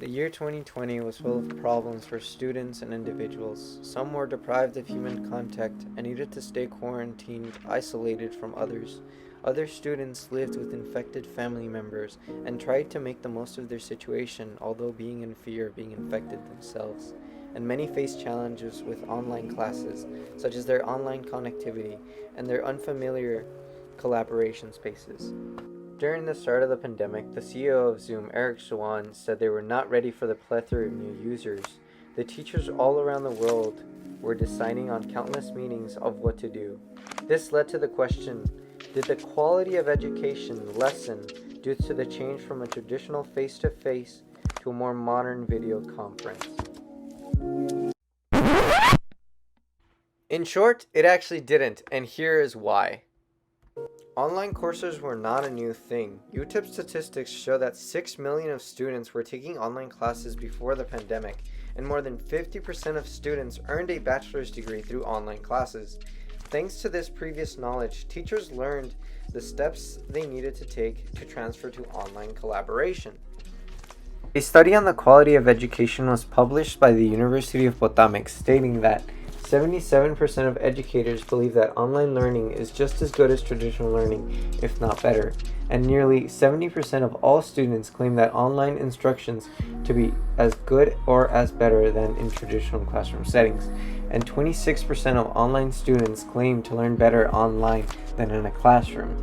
The year 2020 was full of problems for students and individuals. Some were deprived of human contact and needed to stay quarantined, isolated from others. Other students lived with infected family members and tried to make the most of their situation, although being in fear of being infected themselves. And many faced challenges with online classes, such as their online connectivity and their unfamiliar collaboration spaces. During the start of the pandemic, the CEO of Zoom, Eric Schwan, said they were not ready for the plethora of new users. The teachers all around the world were deciding on countless meetings of what to do. This led to the question, did the quality of education lessen due to the change from a traditional face-to-face to a more modern video conference? In short, it actually didn't, and here is why. Online courses were not a new thing. UTEP statistics show that 6 million of students were taking online classes before the pandemic, and more than 50% of students earned a bachelor's degree through online classes. Thanks to this previous knowledge, teachers learned the steps they needed to take to transfer to online collaboration. A study on the quality of education was published by the University of Potomac, stating that 77% of educators believe that online learning is just as good as traditional learning, if not better, and nearly 70% of all students claim that online instructions to be as good or as better than in traditional classroom settings, and 26% of online students claim to learn better online than in a classroom.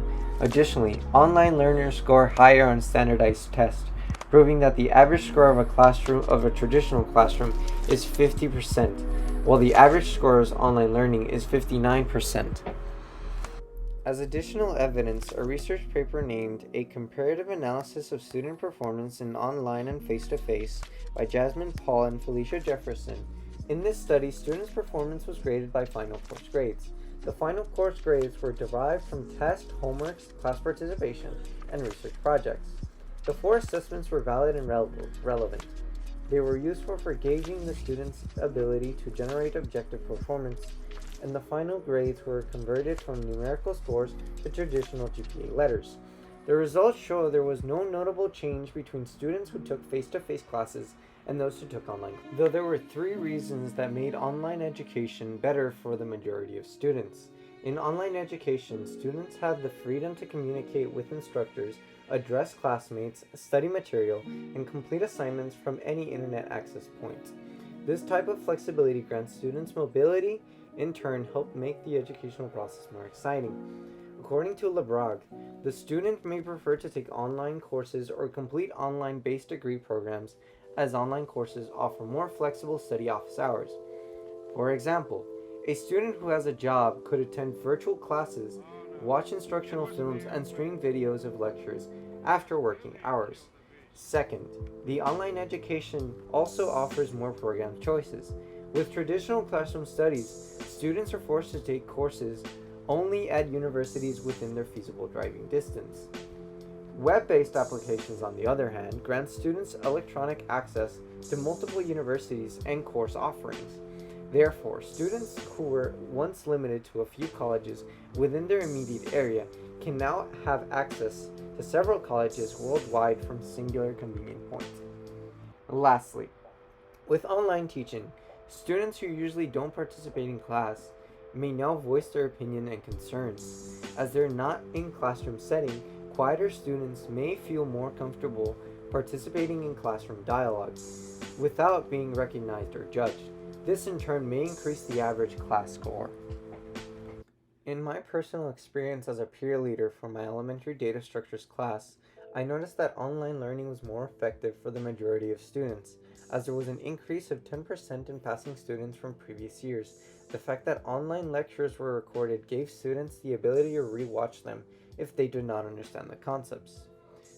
Additionally, online learners score higher on standardized tests, proving that the average score of a traditional classroom is 50%, while the average score of online learning is 59%. As additional evidence, a research paper named A Comparative Analysis of Student Performance in Online and Face-to-Face by Jasmine Paul and Felicia Jefferson. In this study, students' performance was graded by final course grades. The final course grades were derived from tests, homeworks, class participation, and research projects. The four assessments were valid and relevant. They were useful for gauging the student's ability to generate objective performance, and the final grades were converted from numerical scores to traditional GPA letters. The results show there was no notable change between students who took face-to-face classes and those who took online, though there were three reasons that made online education better for the majority of students. In online education, students had the freedom to communicate with instructors, address classmates, study material, and complete assignments from any internet access point. This type of flexibility grants students mobility, in turn help make the educational process more exciting. According to Lebrag, the student may prefer to take online courses or complete online-based degree programs, as online courses offer more flexible study office hours. For example, a student who has a job could attend virtual classes, watch instructional films, and stream videos of lectures after working hours. Second, the online education also offers more program choices. With traditional classroom studies, students are forced to take courses only at universities within their feasible driving distance. Web-based applications, on the other hand, grant students electronic access to multiple universities and course offerings. Therefore, students who were once limited to a few colleges within their immediate area can now have access to several colleges worldwide from singular convenient points. Lastly, with online teaching, students who usually don't participate in class may now voice their opinion and concerns. As they're not in classroom setting, quieter students may feel more comfortable participating in classroom dialogue without being recognized or judged. This in turn may increase the average class score. In my personal experience as a peer leader for my elementary data structures class, I noticed that online learning was more effective for the majority of students, as there was an increase of 10% in passing students from previous years. The fact that online lectures were recorded gave students the ability to re-watch them if they did not understand the concepts.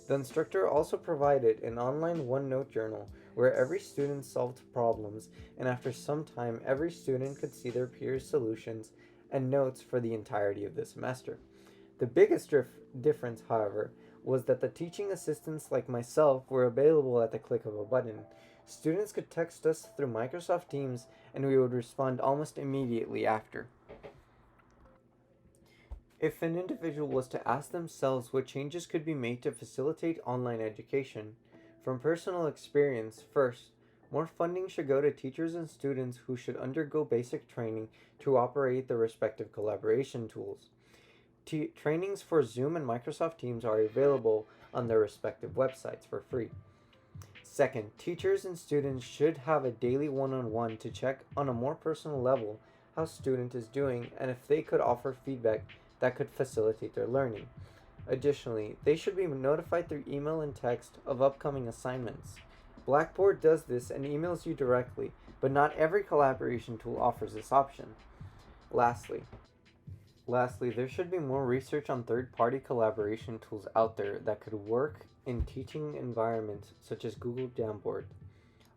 The instructor also provided an online OneNote journal where every student solved problems, and after some time, every student could see their peers' solutions and notes for the entirety of the semester. The biggest difference, however, was that the teaching assistants like myself were available at the click of a button. Students could text us through Microsoft Teams, and we would respond almost immediately after. If an individual was to ask themselves what changes could be made to facilitate online education, From personal experience, first, more funding should go to teachers and students who should undergo basic training to operate the respective collaboration tools. Trainings for Zoom and Microsoft Teams are available on their respective websites for free. Second, teachers and students should have a daily one-on-one to check on a more personal level how student is doing and if they could offer feedback that could facilitate their learning. Additionally, they should be notified through email and text of upcoming assignments. Blackboard does this and emails you directly, but not every collaboration tool offers this option. Lastly, there should be more research on third-party collaboration tools out there that could work in teaching environments such as Google Jamboard.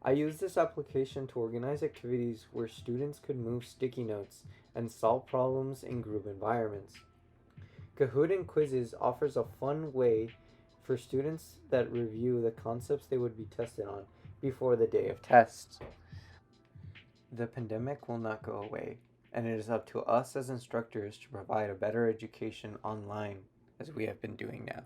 I use this application to organize activities where students could move sticky notes and solve problems in group environments. Kahoot and Quizzes offers a fun way for students that review the concepts they would be tested on before the day of tests. The pandemic will not go away, and it is up to us as instructors to provide a better education online as we have been doing now.